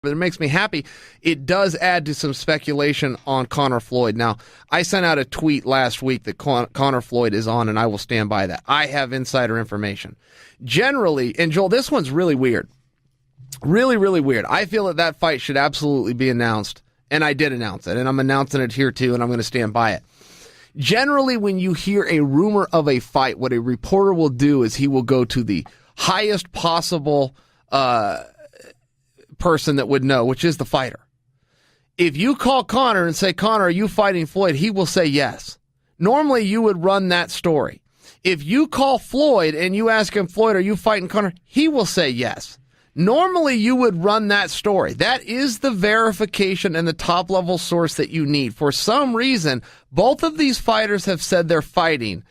but it makes me happy. It does add to some speculation on Conor Floyd. Now, I sent out a tweet last week that Conor Floyd is on, and I will stand by that. I have insider information. Generally, and Joel, this one's really weird. Really, really weird. I feel that fight should absolutely be announced, and I did announce it, and I'm announcing it here too, and I'm going to stand by it. Generally, when you hear a rumor of a fight, what a reporter will do is he will go to the highest possible person that would know, which is the fighter. If you call Conor and say, Conor, are you fighting Floyd? He will say yes. Normally, you would run that story. If you call Floyd and you ask him, Floyd, are you fighting Conor? He will say yes. Normally, you would run that story. That is the verification and the top-level source that you need. For some reason, both of these fighters have said they're fighting,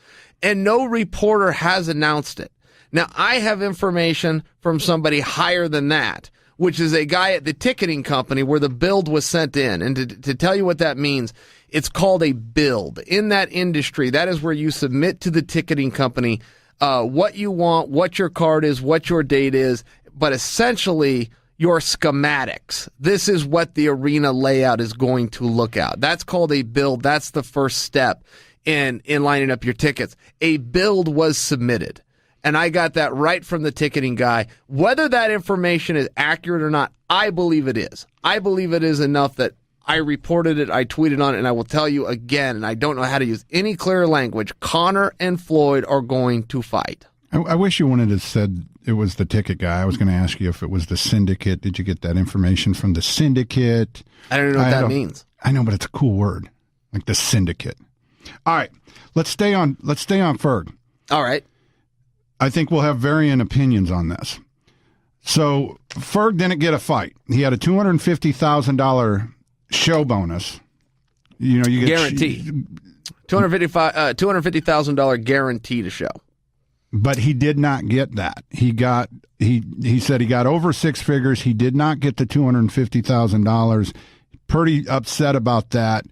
and no reporter has announced it. Now, I have information from somebody higher than that, which is a guy at the ticketing company where the build was sent in. And to tell you what that means, it's called a build. In that industry, that is where you submit to the ticketing company what you want, what your card is, what your date is, but essentially your schematics. This is what the arena layout is going to look out. That's called a build. That's the first step in lining up your tickets. A build was submitted. And I got that right from the ticketing guy. Whether that information is accurate or not, I believe it is. I believe it is enough that I reported it, I tweeted on it, and I will tell you again, and I don't know how to use any clearer language, Conor and Floyd are going to fight. I wish you wanted to said it was the ticket guy. I was going to ask you if it was the syndicate. Did you get that information from the syndicate? I don't know what that means. I know, but it's a cool word, like the syndicate. All right, let's stay on Ferg. All right. I think we'll have varying opinions on this. So Ferg didn't get a fight. He had a $250,000 show bonus. You know, you get guarantee $250,000 guarantee to show. But he did not get that. He said he got over six figures. He did not get the $250,000. Pretty upset about that.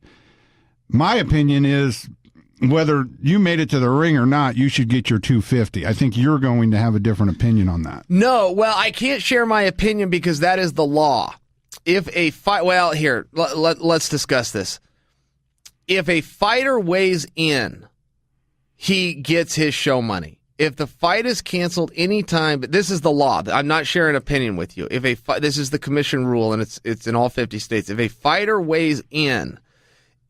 My opinion is, whether you made it to the ring or not, you should get your $250. I think you're going to have a different opinion on that. No, well, I can't share my opinion because that is the law. If a fight, well, here, let's discuss this. If a fighter weighs in, he gets his show money. If the fight is canceled anytime, but this is the law. I'm not sharing opinion with you. This is the commission rule, and it's in all 50 states. If a fighter weighs in,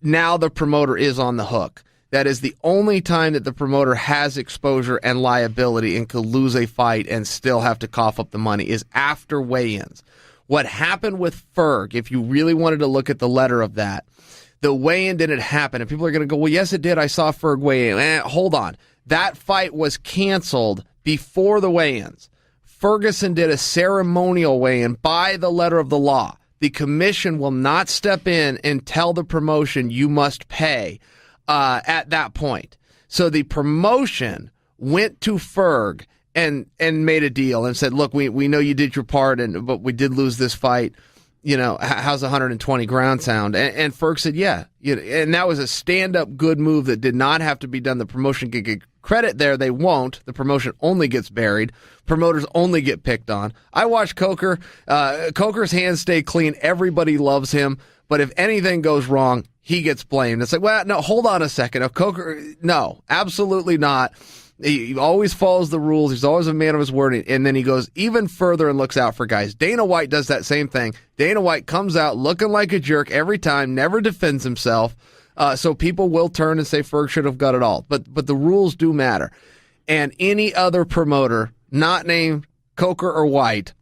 now the promoter is on the hook. That is the only time that the promoter has exposure and liability and could lose a fight and still have to cough up the money is after weigh-ins. What happened with Ferg, if you really wanted to look at the letter of that, the weigh-in didn't happen. And people are going to go, well, yes, it did. I saw Ferg weigh in. Hold on. That fight was canceled before the weigh-ins. Ferguson did a ceremonial weigh-in by the letter of the law. The commission will not step in and tell the promotion you must pay at that point. So the promotion went to Ferg and made a deal and said, look, we know you did your part, but we did lose this fight. You know, how's 120 ground sound? And Ferg said, yeah. And that was a stand-up good move that did not have to be done. The promotion could get credit there. They won't. The promotion only gets buried. Promoters only get picked on. I watched Coker. Coker's hands stay clean. Everybody loves him. But if anything goes wrong, he gets blamed. It's like, well, no, hold on a second. If Coker, no, absolutely not. He always follows the rules. He's always a man of his word. And then he goes even further and looks out for guys. Dana White does that same thing. Dana White comes out looking like a jerk every time, never defends himself. So people will turn and say Ferg should have got it all. But the rules do matter. And any other promoter, not named Coker or White,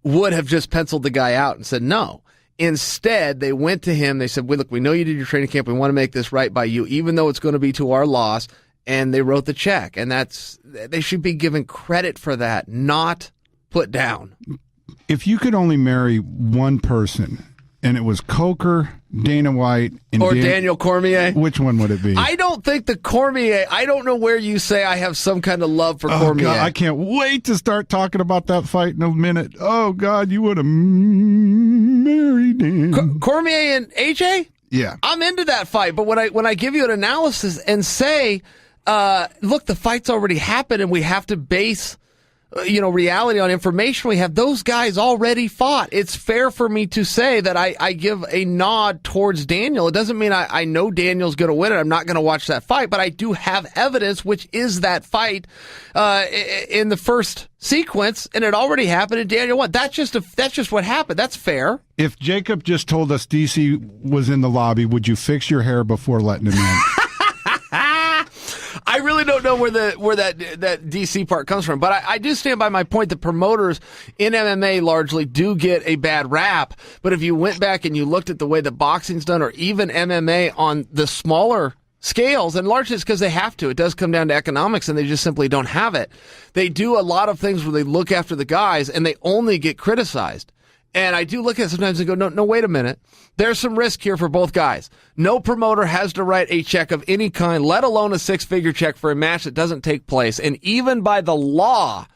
would have just penciled the guy out and said no. Instead, they went to him. They said, well, look, we know you did your training camp. We want to make this right by you, even though it's going to be to our loss. And they wrote the check. And they should be given credit for that, not put down. If you could only marry one person, and it was Coker, Dana White, and Daniel Cormier, which one would it be? I don't think the Cormier, I don't know where you say I have some kind of love for Cormier. God, I can't wait to start talking about that fight in a minute. Oh, God, you would have married him. Cormier and AJ? Yeah. I'm into that fight, but when I give you an analysis and say, look, the fight's already happened and we have to base reality on information we have, those guys already fought. It's fair for me to say that I give a nod towards Daniel. It doesn't mean I know Daniel's going to win it. I'm not going to watch that fight, but I do have evidence, which is that fight in the first sequence, and it already happened, and Daniel won. That's just what happened. That's fair. If Jacob just told us DC was in the lobby, would you fix your hair before letting him in? I really don't know where that DC part comes from, but I do stand by my point that promoters in MMA largely do get a bad rap. But if you went back and you looked at the way that boxing's done, or even MMA on the smaller scales, and largely it's because they have to. It does come down to economics, and they just simply don't have it. They do a lot of things where they look after the guys, and they only get criticized. And I do look at it sometimes and go, no, wait a minute. There's some risk here for both guys. No promoter has to write a check of any kind, let alone a six-figure check for a match that doesn't take place. And even by the law,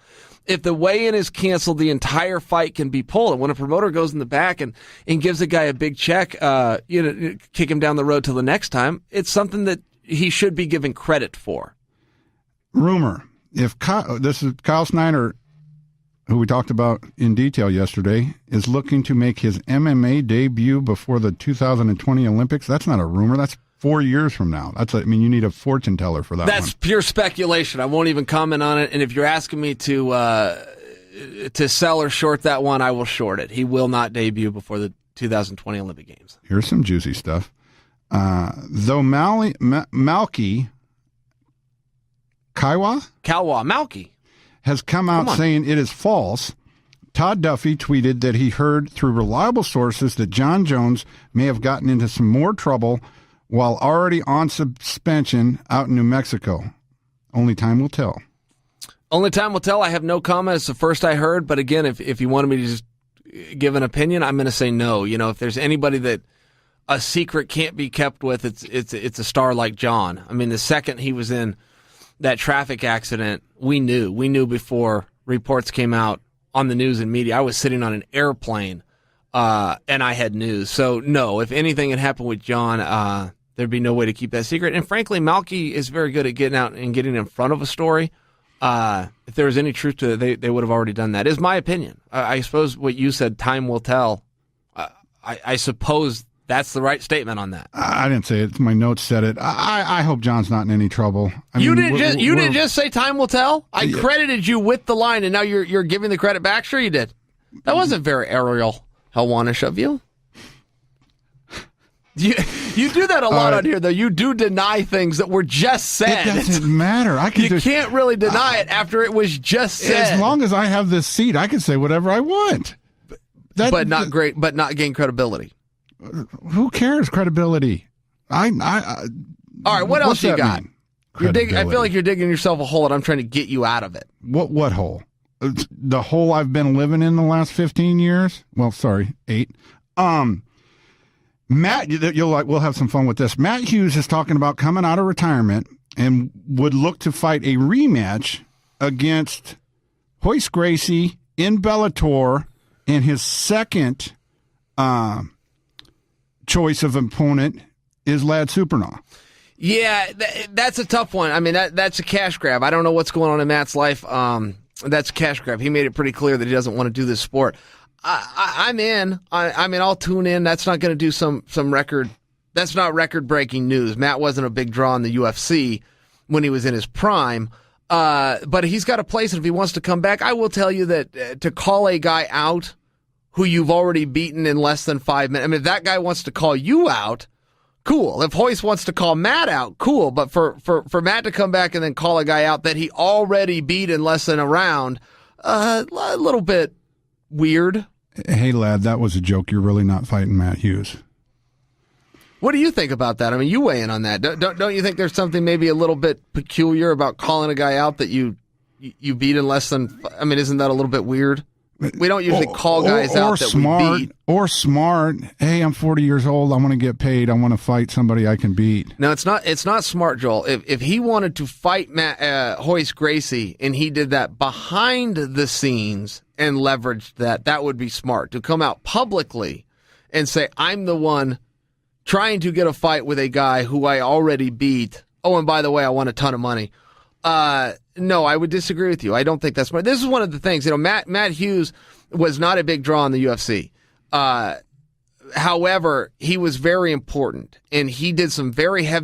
if the weigh-in is canceled, the entire fight can be pulled. And when a promoter goes in the back and gives a guy a big check, kick him down the road till the next time, it's something that he should be given credit for. Rumor. This is Kyle Snyder, who we talked about in detail yesterday, is looking to make his MMA debut before the 2020 Olympics. That's not a rumor. That's 4 years from now. You need a fortune teller for that. That's pure speculation. I won't even comment on it. And if you're asking me to sell or short that one, I will short it. He will not debut before the 2020 Olympic Games. Here's some juicy stuff. Though Malky Malky has come out saying it is false. Todd Duffy tweeted that he heard through reliable sources that John Jones may have gotten into some more trouble while already on suspension out in New Mexico. Only time will tell. Only time will tell. I have no comment. It's the first I heard. But again, if you wanted me to just give an opinion, I'm going to say no. If there's anybody that a secret can't be kept with, it's a star like John. I mean, the second he was in that traffic accident, we knew before reports came out on the news and media. I was sitting on an airplane, and I had news. So no, if anything had happened with John, there'd be no way to keep that secret. And frankly, Malky is very good at getting out and getting in front of a story. If there was any truth to it, they would have already done that, is my opinion. I suppose what you said, time will tell. I suppose that's the right statement on that. I didn't say it. My notes said it. I hope John's not in any trouble. You didn't just say time will tell? I credited you with the line, and now you're giving the credit back? Sure you did. That wasn't very Ariel Helwanish of you. You do that a lot on here, though. You do deny things that were just said. It doesn't matter. You can't really deny it after it was just said. As long as I have this seat, I can say whatever I want. But not gain credibility. Who cares? Credibility. All right, what else you got? I feel like you're digging yourself a hole, and I'm trying to get you out of it. What hole? The hole I've been living in the last 15 years? Well, sorry, 8. Matt, we'll have some fun with this. Matt Hughes is talking about coming out of retirement and would look to fight a rematch against Royce Gracie in Bellator, and his second choice of opponent is Lad Supernaw. Yeah, that's a tough one. I mean, that's a cash grab. I don't know what's going on in Matt's life. That's a cash grab. He made it pretty clear that he doesn't want to do this sport. I'm in. I'll tune in. That's not going to do some record. That's not record-breaking news. Matt wasn't a big draw in the UFC when he was in his prime. But he's got a place, and if he wants to come back, I will tell you that to call a guy out who you've already beaten in less than 5 minutes, I mean, if that guy wants to call you out, cool. If Royce wants to call Matt out, cool. But for Matt to come back and then call a guy out that he already beat in less than a round, a little bit weird. Hey, lad, that was a joke. You're really not fighting Matt Hughes. What do you think about that? I mean, you weigh in on that. Don't you think there's something maybe a little bit peculiar about calling a guy out that you beat in less than? I mean, isn't that a little bit weird? We don't usually call guys out that we beat. Or smart. Hey, I'm 40 years old. I want to get paid. I want to fight somebody I can beat. No, it's not smart, Joel. If he wanted to fight Royce Gracie and he did that behind the scenes and leveraged that would be smart. To come out publicly and say, I'm the one trying to get a fight with a guy who I already beat. Oh, and by the way, I want a ton of money. No, I would disagree with you. I don't think that's smart. This is one of the things. Matt Hughes was not a big draw in the UFC. However, he was very important, and he did some very heavy